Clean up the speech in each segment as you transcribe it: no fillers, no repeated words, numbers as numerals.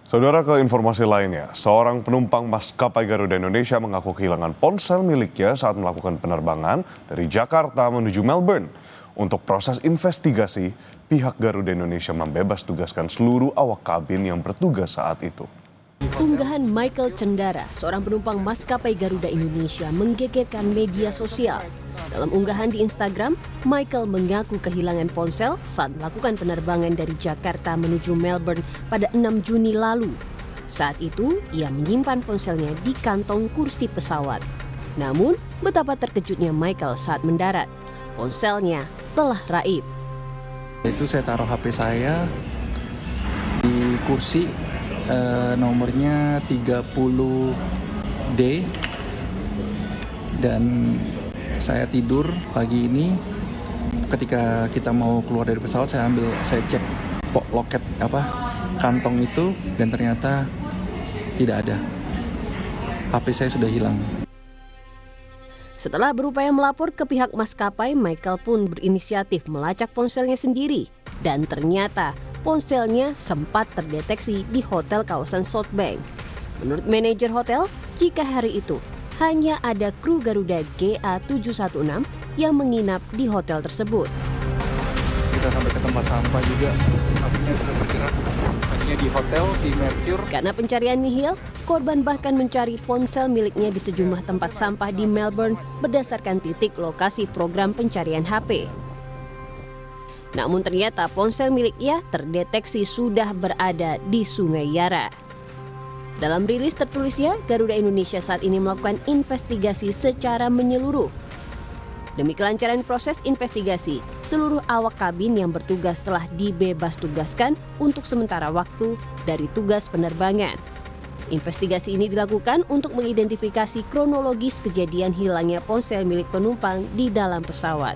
Saudara, ke informasi lainnya, seorang penumpang maskapai Garuda Indonesia mengaku kehilangan ponsel miliknya saat melakukan penerbangan dari Jakarta menuju Melbourne. Untuk proses investigasi, pihak Garuda Indonesia membebas tugaskan seluruh awak kabin yang bertugas saat itu. Unggahan Michael Cendara, seorang penumpang maskapai Garuda Indonesia, menggegerkan media sosial. Dalam unggahan di Instagram, Michael mengaku kehilangan ponsel saat melakukan penerbangan dari Jakarta menuju Melbourne pada 6 Juni lalu. Saat itu, ia menyimpan ponselnya di kantong kursi pesawat. Namun, betapa terkejutnya Michael saat mendarat. Ponselnya telah raib. Itu saya taruh HP saya di kursi nomornya 30D dan saya tidur pagi ini. Ketika kita mau keluar dari pesawat, saya cek loket kantong itu dan ternyata tidak ada. HP saya sudah hilang. Setelah berupaya melapor ke pihak maskapai, Michael pun berinisiatif melacak ponselnya sendiri. Dan ternyata ponselnya sempat terdeteksi di hotel kawasan South Bank. Menurut manajer hotel, jika hari itu hanya ada kru Garuda GA716 yang menginap di hotel tersebut. Kita sampai ke tempat sampah juga, apinya sudah bergerak. Tadinya di hotel, di Mercure. Karena pencarian nihil, korban bahkan mencari ponsel miliknya di sejumlah tempat sampah di Melbourne berdasarkan titik lokasi program pencarian HP. Namun ternyata ponsel miliknya terdeteksi sudah berada di Sungai Yara. Dalam rilis tertulisnya, Garuda Indonesia saat ini melakukan investigasi secara menyeluruh. Demi kelancaran proses investigasi, seluruh awak kabin yang bertugas telah dibebas tugaskan untuk sementara waktu dari tugas penerbangan. Investigasi ini dilakukan untuk mengidentifikasi kronologis kejadian hilangnya ponsel milik penumpang di dalam pesawat.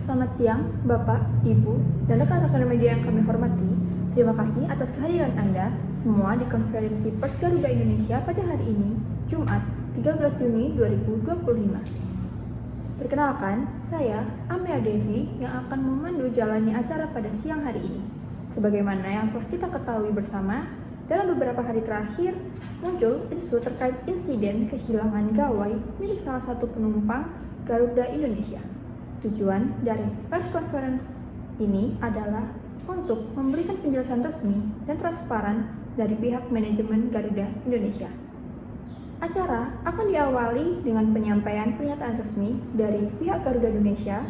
Selamat siang, Bapak, Ibu, dan rekan-rekan media yang kami hormati. Terima kasih atas kehadiran Anda semua di konferensi pers Garuda Indonesia pada hari ini, Jumat, 13 Juni 2025. Perkenalkan, saya Amea Devi yang akan memandu jalannya acara pada siang hari ini. Sebagaimana yang telah kita ketahui bersama, dalam beberapa hari terakhir muncul isu terkait insiden kehilangan gawai milik salah satu penumpang Garuda Indonesia. Tujuan dari press conference ini adalah untuk memberikan penjelasan resmi dan transparan dari pihak manajemen Garuda Indonesia. Acara akan diawali dengan penyampaian pernyataan resmi dari pihak Garuda Indonesia,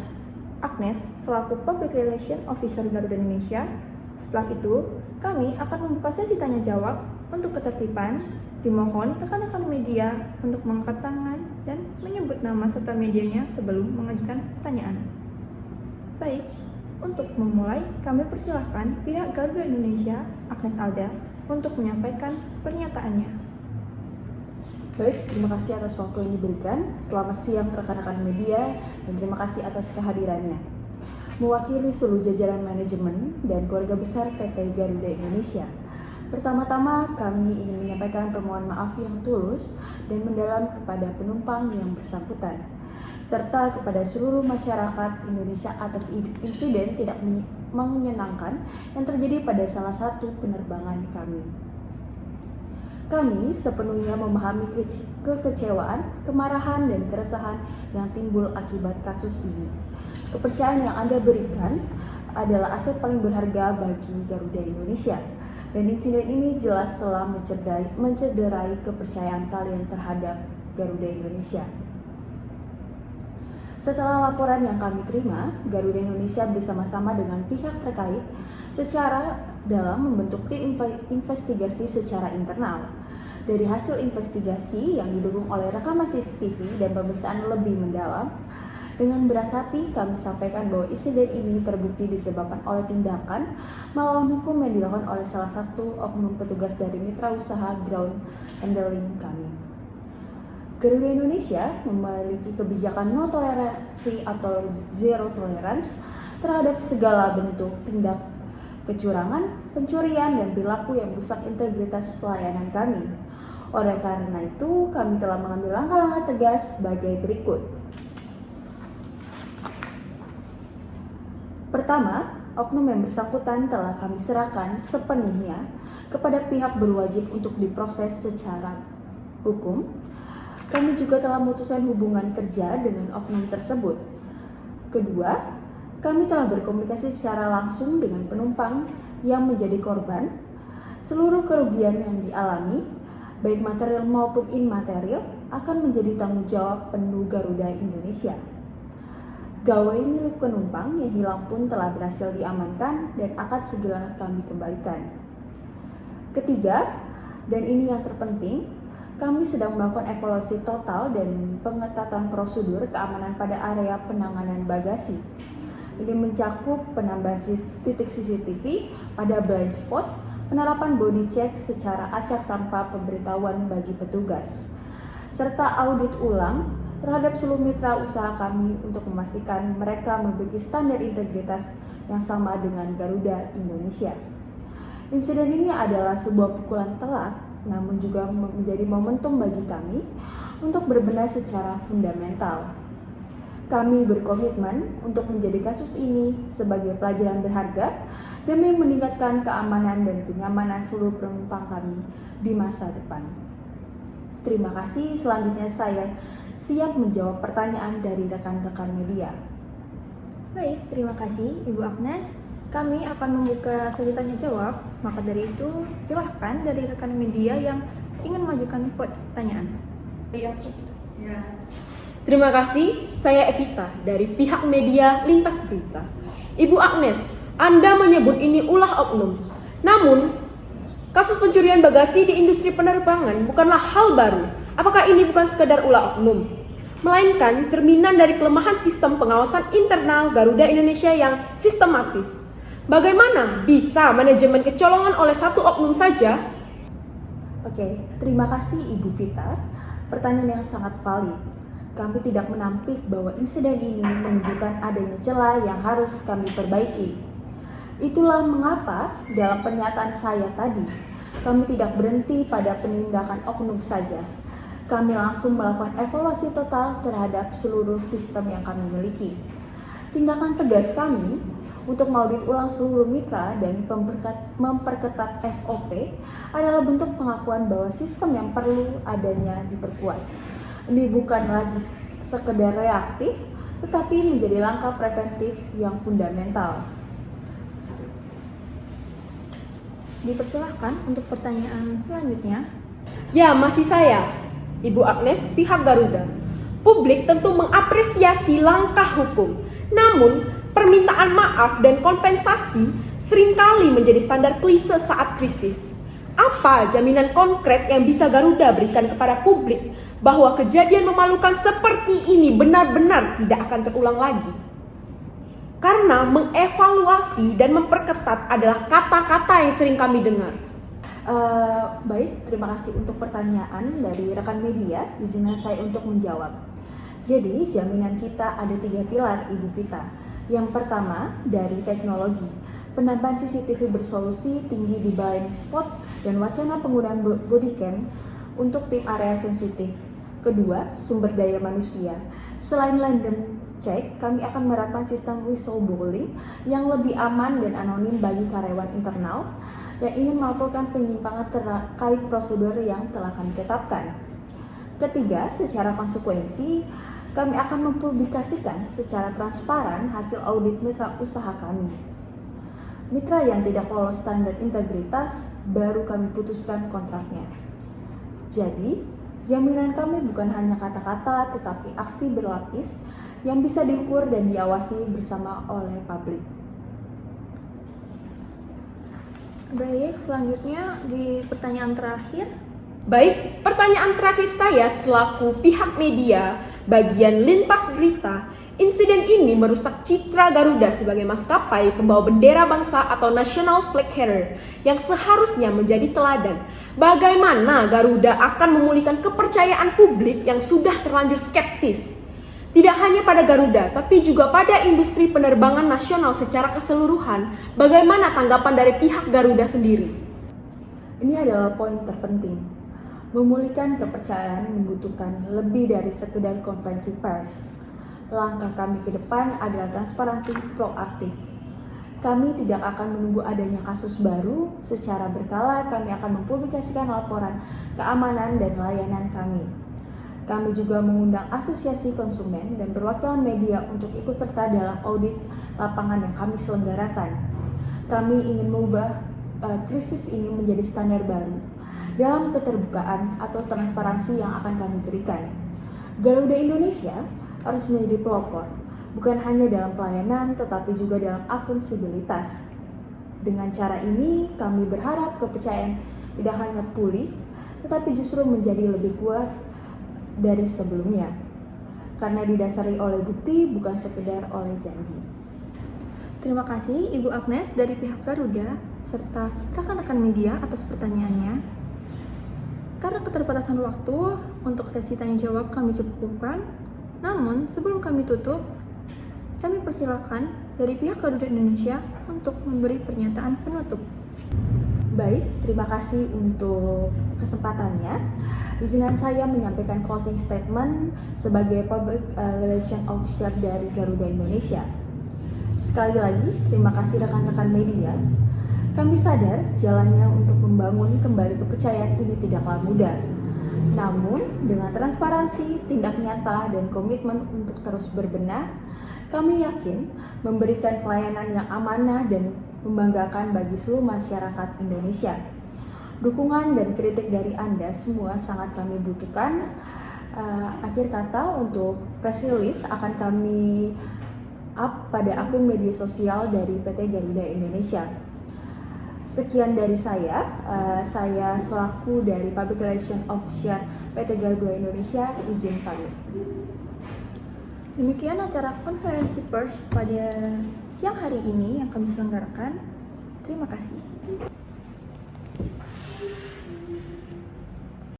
Agnes selaku Public Relation Officer Garuda Indonesia. Setelah itu, kami akan membuka sesi tanya jawab untuk ketertiban. Dimohon rekan-rekan media untuk mengangkat tangan dan menyebut nama serta medianya sebelum mengajukan pertanyaan. Baik, untuk memulai kami persilahkan pihak Garuda Indonesia, Agnes Alda, untuk menyampaikan pernyataannya. Baik, terima kasih atas waktu yang diberikan. Selamat siang rekan-rekan media dan terima kasih atas kehadirannya. Mewakili seluruh jajaran manajemen dan keluarga besar PT Garuda Indonesia, pertama-tama kami ingin menyampaikan permohonan maaf yang tulus dan mendalam kepada penumpang yang bersangkutan, serta kepada seluruh masyarakat Indonesia atas insiden tidak menyenangkan yang terjadi pada salah satu penerbangan kami. Kami sepenuhnya memahami kekecewaan, kemarahan, dan keresahan yang timbul akibat kasus ini. Kepercayaan yang Anda berikan adalah aset paling berharga bagi Garuda Indonesia. Dan insiden ini jelas telah mencederai kepercayaan kalian terhadap Garuda Indonesia. Setelah laporan yang kami terima, Garuda Indonesia bersama-sama dengan pihak terkait secara dalam membentuk tim investigasi secara internal. Dari hasil investigasi yang didukung oleh rekaman CCTV dan pemeriksaan lebih mendalam, dengan berat hati kami sampaikan bahwa insiden ini terbukti disebabkan oleh tindakan melawan hukum yang dilakukan oleh salah satu oknum petugas dari mitra usaha ground handling kami. Garuda Indonesia memiliki kebijakan no toleransi atau zero tolerance terhadap segala bentuk tindak kecurangan, pencurian, dan perilaku yang merusak integritas pelayanan kami. Oleh karena itu, kami telah mengambil langkah-langkah tegas sebagai berikut. Pertama, oknum yang bersangkutan telah kami serahkan sepenuhnya kepada pihak berwajib untuk diproses secara hukum. Kami juga telah memutuskan hubungan kerja dengan oknum tersebut. Kedua, kami telah berkomunikasi secara langsung dengan penumpang yang menjadi korban. Seluruh kerugian yang dialami, baik material maupun immaterial, akan menjadi tanggung jawab penuh Garuda Indonesia. Gawai milik penumpang yang hilang pun telah berhasil diamankan dan akan segera kami kembalikan. Ketiga, dan ini yang terpenting, kami sedang melakukan evaluasi total dan pengetatan prosedur keamanan pada area penanganan bagasi. Ini mencakup penambahan titik CCTV pada blind spot, penerapan body check secara acak tanpa pemberitahuan bagi petugas, serta audit ulang terhadap seluruh mitra usaha kami untuk memastikan mereka memiliki standar integritas yang sama dengan Garuda Indonesia. Insiden ini adalah sebuah pukulan telak, namun juga menjadi momentum bagi kami untuk berbenah secara fundamental. Kami berkomitmen untuk menjadi kasus ini sebagai pelajaran berharga demi meningkatkan keamanan dan kenyamanan seluruh penumpang kami di masa depan. Terima kasih, selanjutnya saya siap menjawab pertanyaan dari rekan-rekan media. Baik, terima kasih Ibu Agnes. Kami akan membuka sesi tanya jawab, maka dari itu silahkan dari rekan media yang ingin mengajukan pertanyaan. Terima kasih, saya Evita dari pihak media Lintas Berita. Ibu Agnes, Anda menyebut ini ulah oknum. Namun, kasus pencurian bagasi di industri penerbangan bukanlah hal baru. Apakah ini bukan sekadar ulah oknum, melainkan cerminan dari kelemahan sistem pengawasan internal Garuda Indonesia yang sistematis? Bagaimana bisa manajemen kecolongan oleh satu oknum saja? Oke, terima kasih Ibu Vita. Pertanyaan yang sangat valid. Kami tidak menampik bahwa insiden ini menunjukkan adanya celah yang harus kami perbaiki. Itulah mengapa dalam pernyataan saya tadi, kami tidak berhenti pada penindakan oknum saja. Kami langsung melakukan evaluasi total terhadap seluruh sistem yang kami miliki. Tindakan tegas kami untuk mengaudit ulang seluruh mitra dan memperketat SOP adalah bentuk pengakuan bahwa sistem yang perlu adanya diperkuat. Ini bukan lagi sekedar reaktif, tetapi menjadi langkah preventif yang fundamental. Dipersilahkan untuk pertanyaan selanjutnya. Ya, masih saya, Ibu Agnes, pihak Garuda. Publik tentu mengapresiasi langkah hukum. Namun, permintaan maaf dan kompensasi seringkali menjadi standar klise saat krisis. Apa jaminan konkret yang bisa Garuda berikan kepada publik bahwa kejadian memalukan seperti ini benar-benar tidak akan terulang lagi? Karena mengevaluasi dan memperketat adalah kata-kata yang sering kami dengar. Baik, terima kasih untuk pertanyaan dari rekan media. Izinkan saya untuk menjawab. Jadi, jaminan kita ada 3 pilar, Ibu Vita. Yang pertama, dari teknologi. Penambahan CCTV bersolusi tinggi di blind spot dan wacana penggunaan bodycam untuk tim area sensitif. Kedua, sumber daya manusia. Selain random check, kami akan menerapkan sistem whistleblowing yang lebih aman dan anonim bagi karyawan internal yang ingin melaporkan penyimpangan terkait prosedur yang telah kami tetapkan. Ketiga, secara konsekuensi, kami akan mempublikasikan secara transparan hasil audit mitra usaha kami. Mitra yang tidak lolos standar integritas baru kami putuskan kontraknya. Jadi, jaminan kami bukan hanya kata-kata tetapi aksi berlapis yang bisa diukur dan diawasi bersama oleh publik. Baik, selanjutnya di pertanyaan terakhir. Baik, pertanyaan terakhir saya selaku pihak media bagian Lintas Berita. Insiden ini merusak citra Garuda sebagai maskapai pembawa bendera bangsa atau national flag carrier yang seharusnya menjadi teladan. Bagaimana Garuda akan memulihkan kepercayaan publik yang sudah terlanjur skeptis? Tidak hanya pada Garuda, tapi juga pada industri penerbangan nasional secara keseluruhan. Bagaimana tanggapan dari pihak Garuda sendiri? Ini adalah poin terpenting. Memulihkan kepercayaan membutuhkan lebih dari sekedar konferensi pers. Langkah kami ke depan adalah transparansi proaktif. Kami tidak akan menunggu adanya kasus baru. Secara berkala, kami akan mempublikasikan laporan keamanan dan layanan kami. Kami juga mengundang asosiasi konsumen dan perwakilan media untuk ikut serta dalam audit lapangan yang kami selenggarakan. Kami ingin mengubah krisis ini menjadi standar baru dalam keterbukaan atau transparansi yang akan kami berikan. Garuda Indonesia harus menjadi pelopor, bukan hanya dalam pelayanan tetapi juga dalam akuntabilitas. Dengan cara ini, kami berharap kepercayaan tidak hanya pulih, tetapi justru menjadi lebih kuat dari sebelumnya, karena didasari oleh bukti bukan sekedar oleh janji. Terima kasih Ibu Agnes dari pihak Garuda serta rekan-rekan media atas pertanyaannya. Karena keterbatasan waktu untuk sesi tanya jawab kami cukupkan. Namun sebelum kami tutup, kami persilakan dari pihak Garuda Indonesia untuk memberi pernyataan penutup. Baik, terima kasih untuk kesempatannya. Izinkan saya menyampaikan closing statement sebagai Public Relation Officer dari Garuda Indonesia. Sekali lagi, terima kasih rekan-rekan media. Kami sadar jalannya untuk membangun kembali kepercayaan ini tidaklah mudah. Namun, dengan transparansi, tindak nyata, dan komitmen untuk terus berbenah, kami yakin memberikan pelayanan yang amanah dan membanggakan bagi seluruh masyarakat Indonesia. Dukungan dan kritik dari Anda semua sangat kami butuhkan. Akhir kata, untuk press release akan kami up pada akun media sosial dari PT Garuda Indonesia. Sekian dari saya selaku dari Public Relation Officer PT Garuda Indonesia izin pamit. Demikian acara konferensi pers pada siang hari ini yang kami selenggarakan. Terima kasih.